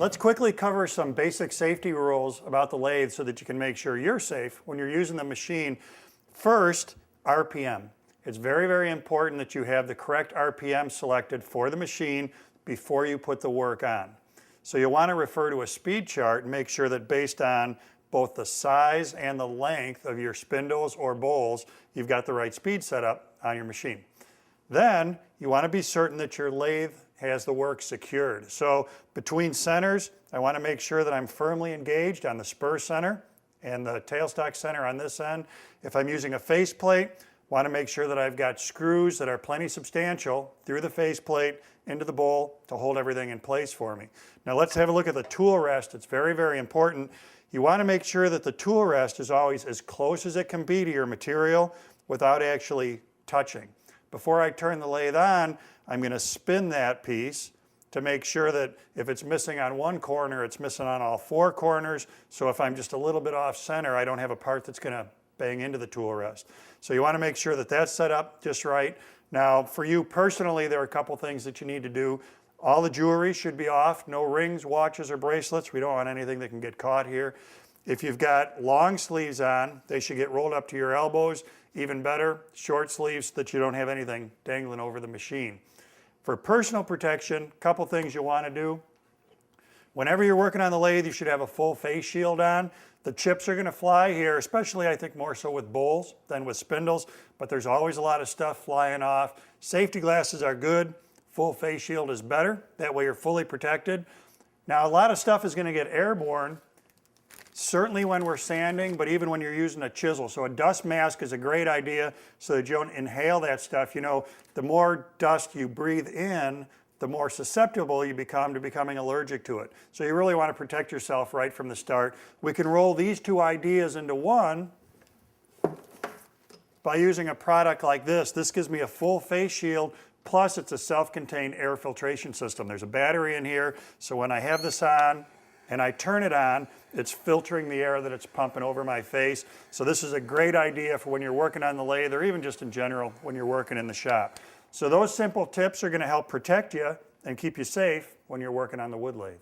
Let's quickly cover some basic safety rules about the lathe so that you can make sure you're safe when you're using the machine. First, RPM. It's very, very important that you have the correct RPM selected for the machine before you put the work on. So you'll want to refer to a speed chart and make sure that based on both the size and the length of your spindles or bowls, you've got the right speed set up on your machine. Then you want to be certain that your lathe has the work secured. So between centers, I want to make sure that I'm firmly engaged on the spur center and the tailstock center on this end. If I'm using a faceplate, want to make sure that I've got screws that are plenty substantial through the faceplate into the bowl to hold everything in place for me. Now let's have a look at the tool rest. It's very, very important. You want to make sure that the tool rest is always as close as it can be to your material without actually touching. Before I turn the lathe on, I'm going to spin that piece to make sure that if it's missing on one corner, it's missing on all four corners. So if I'm just a little bit off center, I don't have a part that's going to bang into the tool rest. So you want to make sure that that's set up just right. Now for you personally, there are a couple things that you need to do. All the jewelry should be off, no rings, watches, or bracelets. We don't want anything that can get caught here. If you've got long sleeves on, they should get rolled up to your elbows. Even better, short sleeves so that you don't have anything dangling over the machine. For personal protection, a couple things you want to do. Whenever you're working on the lathe, you should have a full face shield on. The chips are going to fly here, especially I think more so with bowls than with spindles, but there's always a lot of stuff flying off. Safety glasses are good. Full face shield is better. That way you're fully protected. Now a lot of stuff is going to get airborne, certainly when we're sanding, but even when you're using a chisel. So a dust mask is a great idea so that you don't inhale that stuff. You know, the more dust you breathe in, the more susceptible you become to becoming allergic to it. So you really want to protect yourself right from the start. We can roll these two ideas into one by using a product like this. This gives me a full face shield, plus it's a self-contained air filtration system. There's a battery in here, so when I have this on and I turn it on, it's filtering the air that it's pumping over my face. So this is a great idea for when you're working on the lathe, or even just in general when you're working in the shop. So those simple tips are going to help protect you and keep you safe when you're working on the wood lathe.